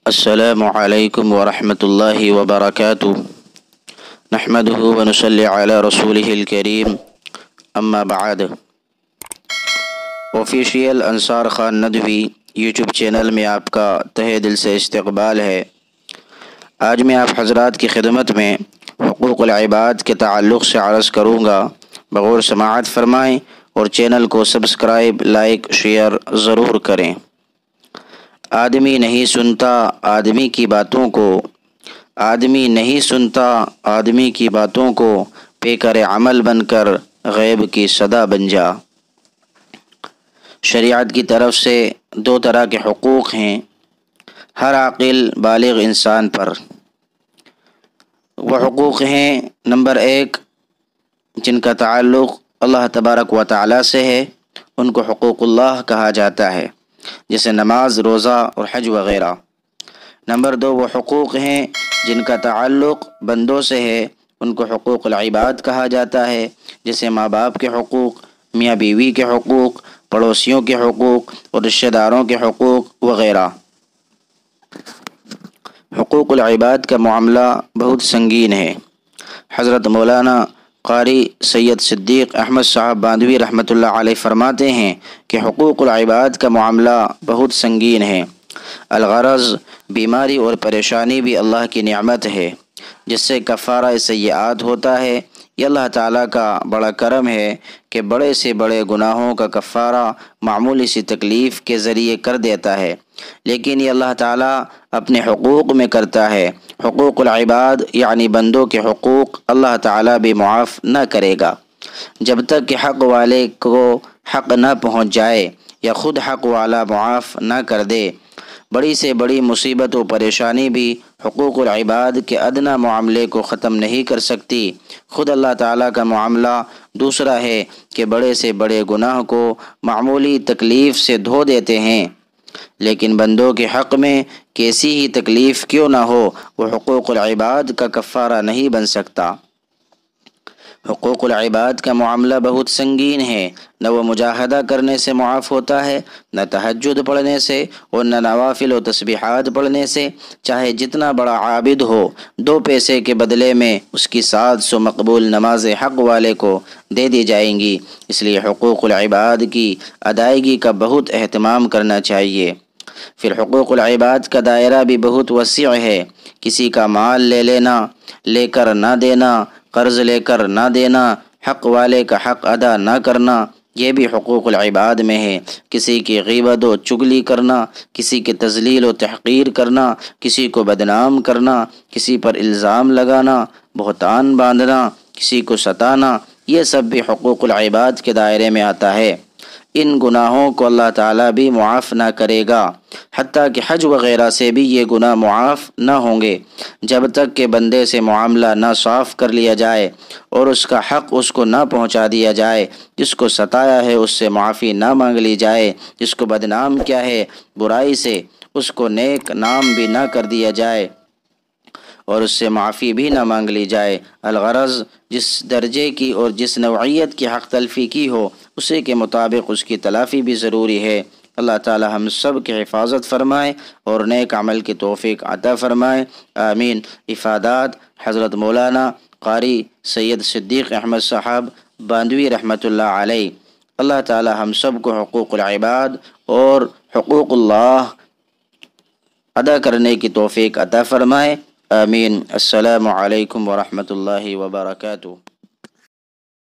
السلام علیکم ورحمۃ اللہ وبرکاتہ نحمدہ ونصلی علی رسولہ الکریم اما بعد۔ آفیشیل انصار خان ندوی یوٹیوب چینل میں آپ کا تہہ دل سے استقبال ہے۔ آج میں آپ حضرات کی خدمت میں حقوق العباد کے تعلق سے عرض کروں گا، بغور سماعت فرمائیں اور چینل کو سبسکرائب، لائک، شیئر ضرور کریں۔ آدمی نہیں سنتا آدمی کی باتوں کو، آدمی نہیں سنتا آدمی کی باتوں کو، پیکر عمل بن کر غیب کی صدا بن جا۔ شریعت کی طرف سے دو طرح کے حقوق ہیں ہر عاقل بالغ انسان پر۔ وہ حقوق ہیں، نمبر 1 جن کا تعلق اللہ تبارک و تعالی سے ہے، ان کو حقوق اللہ کہا جاتا ہے، جیسے نماز، روزہ اور حج وغیرہ۔ نمبر 2 وہ حقوق ہیں جن کا تعلق بندوں سے ہے، ان کو حقوق العباد کہا جاتا ہے، جیسے ماں باپ کے حقوق، میاں بیوی کے حقوق، پڑوسیوں کے حقوق اور رشتہ داروں کے حقوق وغیرہ۔ حقوق العباد کا معاملہ بہت سنگین ہے۔ حضرت مولانا قاری سید صدیق احمد صاحب باندھوی رحمۃ اللہ علیہ فرماتے ہیں کہ حقوق العباد کا معاملہ بہت سنگین ہے۔ الغرض بیماری اور پریشانی بھی اللہ کی نعمت ہے، جس سے کفارہ سیئات ہوتا ہے۔ یہ اللہ تعالیٰ کا بڑا کرم ہے کہ بڑے سے بڑے گناہوں کا کفارہ معمولی سی تکلیف کے ذریعے کر دیتا ہے، لیکن یہ اللہ تعالیٰ اپنے حقوق میں کرتا ہے۔ حقوق العباد یعنی بندوں کے حقوق اللہ تعالیٰ بھی معاف نہ کرے گا جب تک کہ حق والے کو حق نہ پہنچ جائے یا خود حق والا معاف نہ کر دے۔ بڑی سے بڑی مصیبت و پریشانی بھی حقوق العباد کے ادنیٰ معاملے کو ختم نہیں کر سکتی۔ خود اللہ تعالیٰ کا معاملہ دوسرا ہے کہ بڑے سے بڑے گناہ کو معمولی تکلیف سے دھو دیتے ہیں، لیکن بندوں کے حق میں کیسی ہی تکلیف کیوں نہ ہو، وہ حقوق العباد کا کفارہ نہیں بن سکتا۔ حقوق العباد کا معاملہ بہت سنگین ہے، نہ وہ مجاہدہ کرنے سے معاف ہوتا ہے، نہ تہجد پڑھنے سے اور نہ نوافل و تسبیحات پڑھنے سے، چاہے جتنا بڑا عابد ہو، 2 پیسے کے بدلے میں اس کی 700 مقبول نماز حق والے کو دے دی جائیں گی۔ اس لیے حقوق العباد کی ادائیگی کا بہت اہتمام کرنا چاہیے۔ پھر حقوق العباد کا دائرہ بھی بہت وسیع ہے۔ کسی کا مال لے لینا، لے کر نہ دینا، قرض لے کر نہ دینا، حق والے کا حق ادا نہ کرنا، یہ بھی حقوق العباد میں ہے۔ کسی کی غیبت و چغلی کرنا، کسی کی تذلیل و تحقیر کرنا، کسی کو بدنام کرنا، کسی پر الزام لگانا، بہتان باندھنا، کسی کو ستانا، یہ سب بھی حقوق العباد کے دائرے میں آتا ہے۔ ان گناہوں کو اللہ تعالیٰ بھی معاف نہ کرے گا، حتیٰ کہ حج وغیرہ سے بھی یہ گناہ معاف نہ ہوں گے جب تک کہ بندے سے معاملہ نہ صاف کر لیا جائے اور اس کا حق اس کو نہ پہنچا دیا جائے۔ جس کو ستایا ہے اس سے معافی نہ مانگ لی جائے، جس کو بدنام کیا ہے برائی سے اس کو نیک نام بھی نہ کر دیا جائے اور اس سے معافی بھی نہ مانگ لی جائے۔ الغرض جس درجے کی اور جس نوعیت کی حق تلفی کی ہو، اسی کے مطابق اس کی تلافی بھی ضروری ہے۔ اللہ تعالی ہم سب کی حفاظت فرمائے اور نیک عمل کی توفیق عطا فرمائے، آمین۔ افادات حضرت مولانا قاری سید صدیق احمد صاحب باندھوی رحمۃ اللہ علیہ۔ اللہ تعالی ہم سب کو حقوق العباد اور حقوق اللہ ادا کرنے کی توفیق عطا فرمائے، آمین۔ السلام علیکم ورحمۃ اللہ وبرکاتہ۔